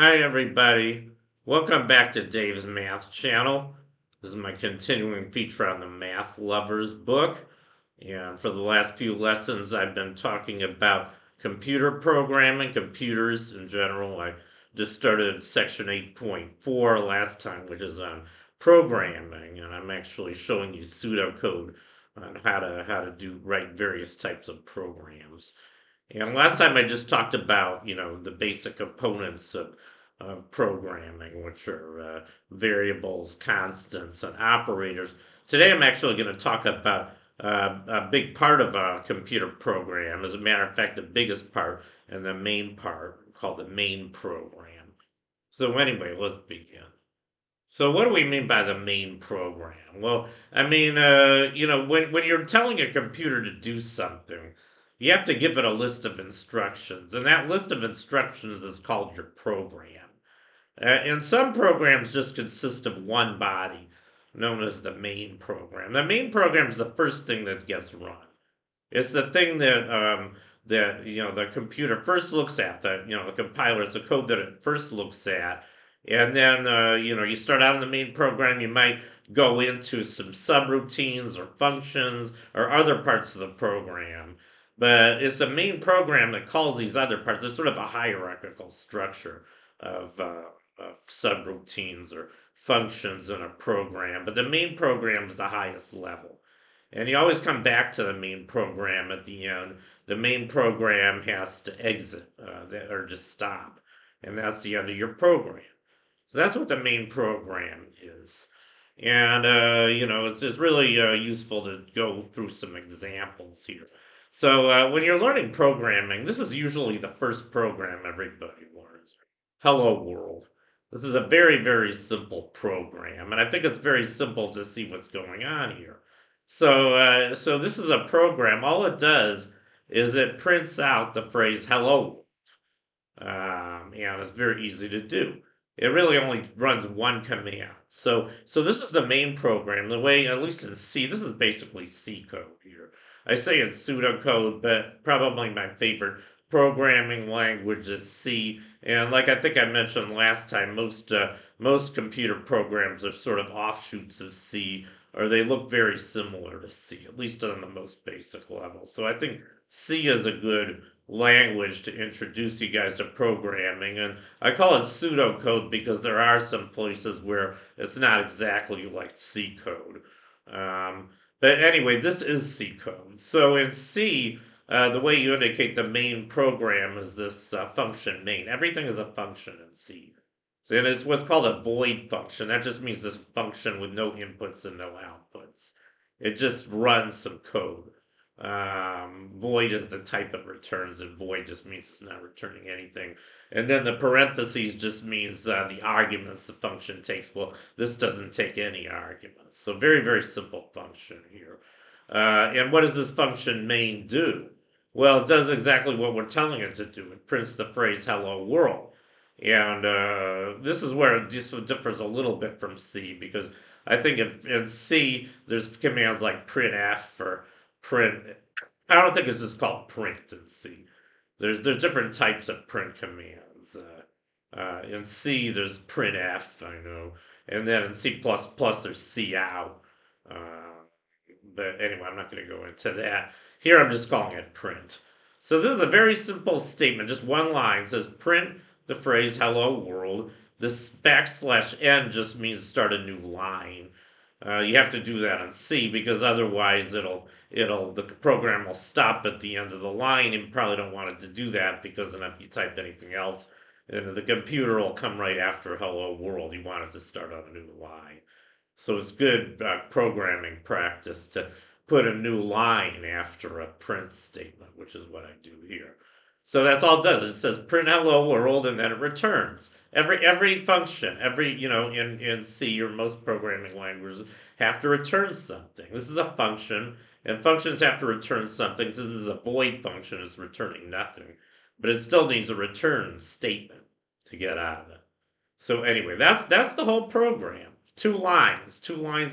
Hi, everybody. Welcome back to Dave's Math Channel. This is my continuing feature on the Math Lovers book. And for the last few lessons, I've been talking about computer programming, computers in general. I just started section 8.4 last time, which is on programming. And I'm actually showing you pseudocode on how to write various types of programs. And last time I just talked about, the basic components of programming, which are variables, constants, and operators. Today I'm actually going to talk about a big part of a computer program. As a matter of fact, the biggest part and the main part called the main program. So anyway, let's begin. So what do we mean by the main program? Well, I mean, when you're telling a computer to do something, you have to give it a list of instructions, and that list of instructions is called your program. And some programs just consist of one body, known as the main program. The main program is the first thing that gets run. It's the thing that the computer first looks at. The compiler. It's the code that it first looks at, and then you start out in the main program. You might go into some subroutines or functions or other parts of the program, but it's the main program that calls these other parts. It's sort of a hierarchical structure of subroutines or functions in a program, but the main program is the highest level. And you always come back to the main program at the end. The main program has to exit or just stop. And that's the end of your program. So that's what the main program is. And, it's really useful to go through some examples here. So when you're learning programming, this is usually the first program everybody learns. Hello World. This is a very, very simple program, and I think it's very simple to see what's going on here. So this is a program. All it does is it prints out the phrase "hello," and it's very easy to do. It really only runs one command. So this is the main program. The way, at least in C, this is basically C code here. I say it's pseudocode, but probably my favorite programming language is C. And like I think I mentioned last time, most computer programs are sort of offshoots of C, or they look very similar to C, at least on the most basic level. So I think C is a good language to introduce you guys to programming. And I call it pseudocode because there are some places where it's not exactly like C code. Um, but anyway, this is C code. So in C, the way you indicate the main program is this function main. Everything is a function in C. So, and it's what's called a void function. That just means this function with no inputs and no outputs. It just runs some code. Void is the type it returns, and void just means it's not returning anything. And then the parentheses just means the arguments the function takes. Well, this doesn't take any arguments. So very, very simple function here. And what does this function main do? Well, it does exactly what we're telling it to do. It prints the phrase hello world. And this is where it just differs a little bit from C because I think in C, there's commands like printf or print. I don't think it's just called print in C. There's different types of print commands. In C, there's printf, I know, and then in C++, there's cout. Uh, but anyway, I'm not going to go into that. Here, I'm just calling it print. So this is a very simple statement, just one line. It says print the phrase "Hello World." This backslash n just means start a new line. You have to do that in C because otherwise the program will stop at the end of the line, and you probably don't want it to do that because then if you type anything else, then the computer will come right after "Hello World." You want it to start on a new line. So it's good programming practice to put a new line after a print statement, which is what I do here. So that's all it does. It says print hello world and then it returns. Every function, in C or most programming languages have to return something. This is a function, and functions have to return something. This is a void function, it's returning nothing. But it still needs a return statement to get out of it. So anyway, that's the whole program. Two lines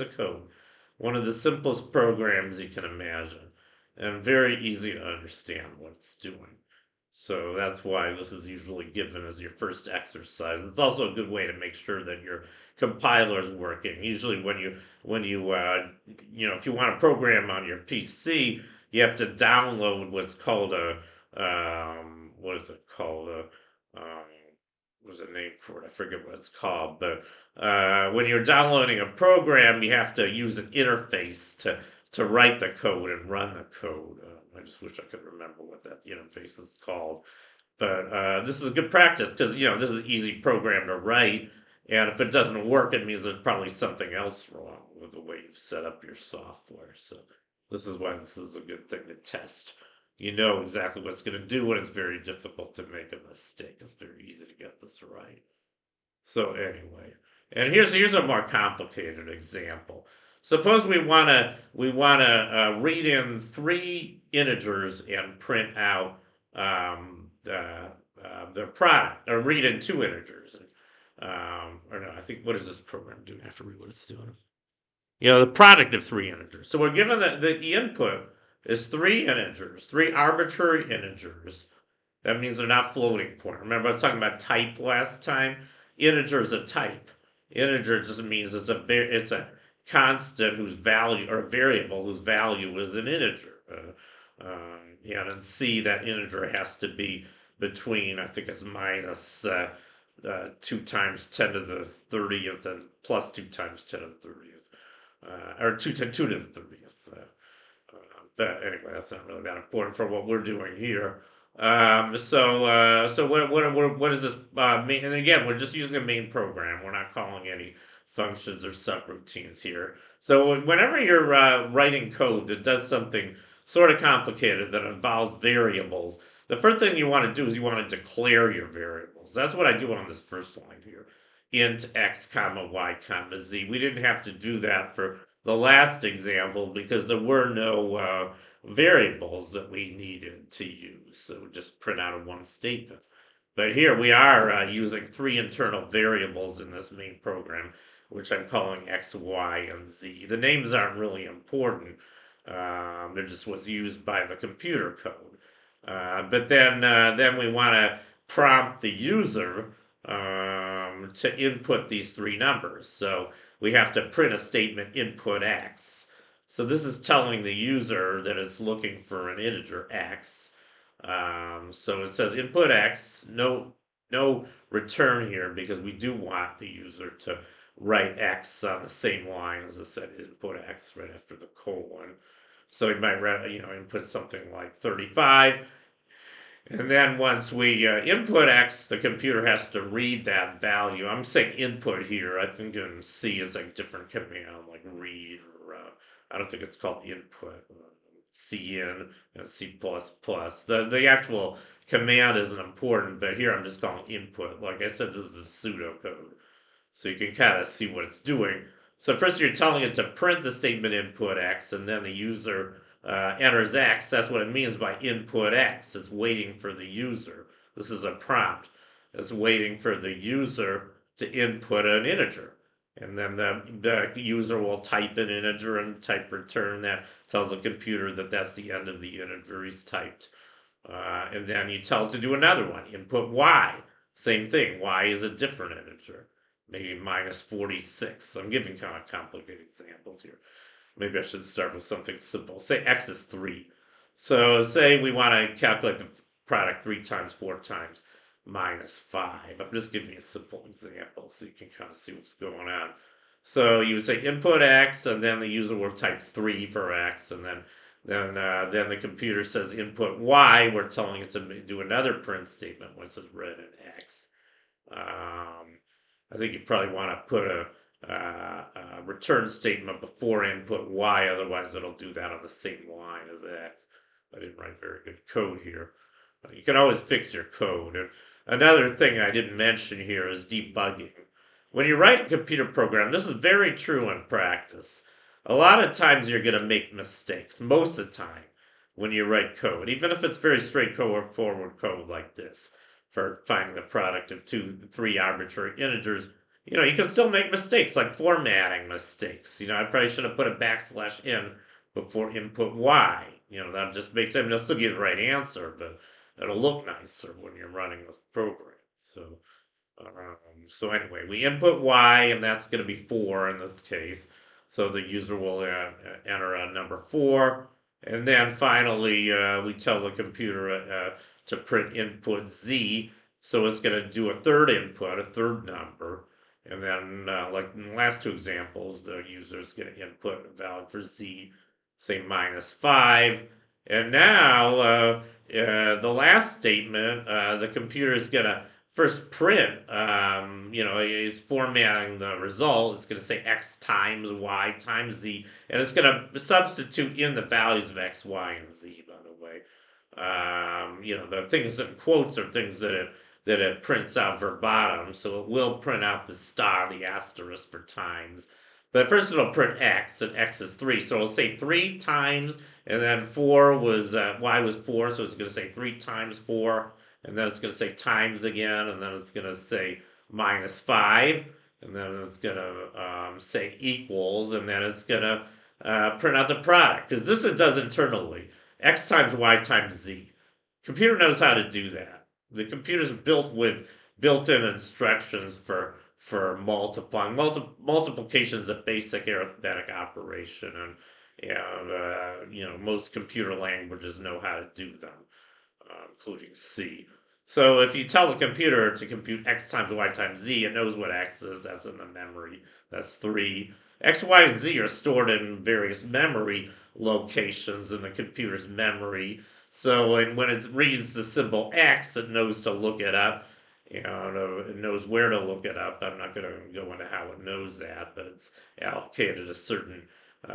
of code. One of the simplest programs you can imagine, and very easy to understand what it's doing. So that's why this is usually given as your first exercise. It's also a good way to make sure that your compiler is working. Usually, when you if you want to program on your PC, you have to download what's called a what is it called um, what's the name for it? I forget what it's called. But when you're downloading a program, you have to use an interface to write the code and run the code. I just wish I could remember what that interface is called. But this is a good practice because this is an easy program to write, and if it doesn't work, it means there's probably something else wrong with the way you've set up your software. So this is why this is a good thing to test. You know exactly what it's going to do, and it's very difficult to make a mistake. It's very easy to get this right. So anyway, and here's a more complicated example. Suppose we wanna read in three integers and print out the product, or read in two integers. Or no, I think what is this program doing? I forget what it's doing. The product of three integers. So we're given the input is three integers, three arbitrary integers. That means they're not floating point. Remember I was talking about type last time? Integer is a type. Integer just means it's a constant whose value, or a variable whose value is an integer. And in C, that integer has to be between, I think it's minus 2 times 10 to the 30th and plus 2 times 10 to the 30th. Or 2 to the 30th. But anyway, that's not really that important for what we're doing here. So what does this mean? And again, we're just using a main program. We're not calling any functions or subroutines here. So whenever you're writing code that does something sort of complicated that involves variables, the first thing you want to do is you want to declare your variables. That's what I do on this first line here. Int x comma y comma z. We didn't have to do that for the last example because there were no variables that we needed to use. So just print out a one statement. But here we are using three internal variables in this main program, which I'm calling x, y, and z. The names aren't really important. They're just what's used by the computer code. But then we want to prompt the user to input these three numbers. So we have to print a statement input x. So this is telling the user that it's looking for an integer x. So it says input x, no return here because we do want the user to write x on the same line as it said input x right after the colon. So we might input something like 35, and then once we input x, the computer has to read that value. I'm saying input here. I think in C is like different command, like read, or I don't think it's called input. Cin and C++. The actual command isn't important, but here I'm just calling input. Like I said, this is a pseudocode. So you can kind of see what it's doing. So first you're telling it to print the statement input x, and then the user enters x. That's what it means by input x. It's waiting for the user. This is a prompt. It's waiting for the user to input an integer. And then the user will type an integer and type return. That tells the computer that that's the end of the integer he's typed. And then you tell it to do another one. Input y. Same thing. Y is a different integer. Maybe minus 46. I'm giving kind of complicated examples here. Maybe I should start with something simple. Say x is 3. So say we want to calculate the product 3 times 4 times minus 5. I'm just giving you a simple example so you can kind of see what's going on. So you would say input x, and then the user will type 3 for x, and then the computer says input y. We're telling it to do another print statement once it's read in x. I think you probably want to put a return statement before input y, otherwise it'll do that on the same line as x. I didn't write very good code here. You can always fix your code. And another thing I didn't mention here is debugging. When you write a computer program, this is very true in practice. A lot of times you're going to make mistakes, most of the time, when you write code, even if it's very straightforward code like this for finding the product of three arbitrary integers. You can still make mistakes, like formatting mistakes. I probably should have put a backslash in before input y. That just makes them, they'll still get the right answer, but it'll look nicer when you're running this program. So anyway, we input y, and that's going to be 4 in this case. So the user will enter a number 4. And then finally, we tell the computer to print input z. So it's going to do a third input, a third number. And then, like in the last two examples, the user is going to input a value for z, say -5. And now, the last statement, the computer is going to first print, it's formatting the result. It's going to say x times y times z, and it's going to substitute in the values of x, y, and z, by the way. The things in quotes are things that it prints out verbatim, so it will print out the star, the asterisk for times. But first it'll print x, and x is 3, so it'll say 3 times, and then 4 was, y was 4, so it's going to say 3 times 4, and then it's going to say times again, and then it's going to say -5, and then it's going to say equals, and then it's going to print out the product, because this it does internally. X times Y times Z. Computer knows how to do that. The computer's built with built-in instructions for multiplying. Multiplication is a basic arithmetic operation, and most computer languages know how to do them, including C. So if you tell the computer to compute x times y times z, it knows what x is. That's in the memory. That's 3. X, y, and z are stored in various memory locations in the computer's memory. So when it reads the symbol x, it knows to look it up. It knows where to look it up. I'm not going to go into how it knows that, but it's allocated a certain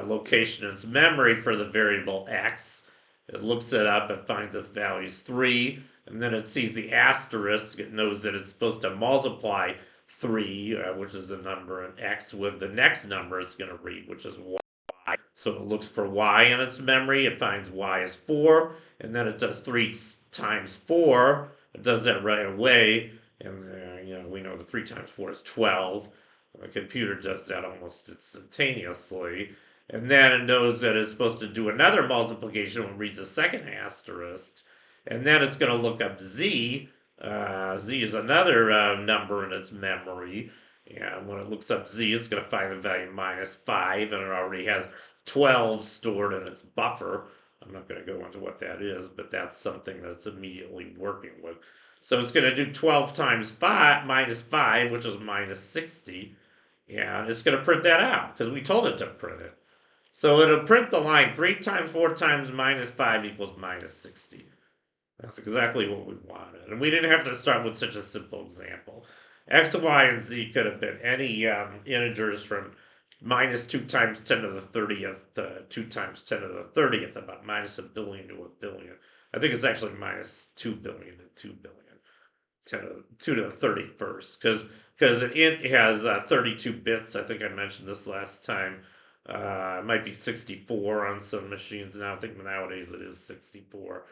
location in its memory for the variable x. It looks it up and finds its value is 3, and then it sees the asterisk. It knows that it's supposed to multiply 3, which is the number in x, with the next number it's going to read, which is y. So it looks for y in its memory. It finds y is 4, and then it does 3 times 4. It does that right away, and we know the 3 times 4 is 12. The computer does that almost instantaneously. And then it knows that it's supposed to do another multiplication when it reads a second asterisk. And then it's going to look up z. Z is another number in its memory. And when it looks up z, it's going to find the value -5, and it already has 12 stored in its buffer. I'm not going to go into what that is, but that's something that's immediately working with. So it's going to do 12 times 5 -5, which is -60. And it's going to print that out because we told it to print it. So it'll print the line 3 times 4 times -5 equals -60. That's exactly what we wanted. And we didn't have to start with such a simple example. X, Y, and Z could have been any integers from -2 times 10 to the 30th to 2 times 10 to the 30th, about -1 billion to 1 billion. I think it's actually -2 billion to 2 billion. 2 to the 31st, because it has 32 bits. I think I mentioned this last time. It might be 64 on some machines now. I think nowadays it is 64.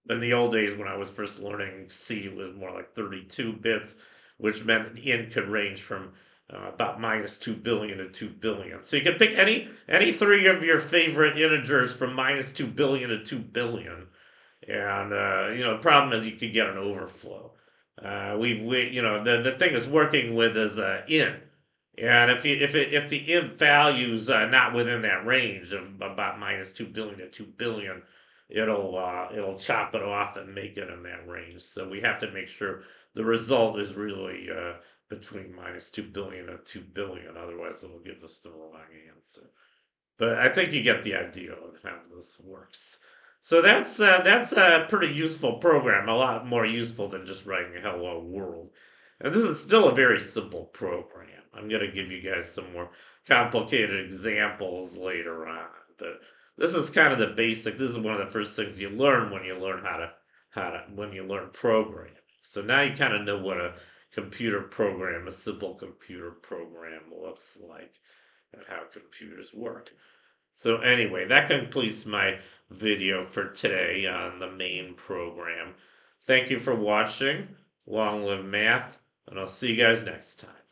But in the old days when I was first learning C, it was more like 32 bits, which meant an int could range from about -2 billion to 2 billion. So you can pick any three of your favorite integers from -2 billion to 2 billion. And the problem is you could get an overflow. The thing it's working with is int, and if the int value's not within that range of about -2 billion to 2 billion, it'll chop it off and make it in that range. So we have to make sure the result is really between -2 billion and 2 billion. Otherwise, it'll give us the wrong answer. But I think you get the idea of how this works. So that's a pretty useful program, a lot more useful than just writing "Hello World." And this is still a very simple program. I'm going to give you guys some more complicated examples later on, but this is kind of the basic. This is one of the first things you learn when you learn when you learn programming. So now you kind of know what a computer program, a simple computer program, looks like and how computers work. So anyway, that completes my video for today on the main program. Thank you for watching. Long live math, and I'll see you guys next time.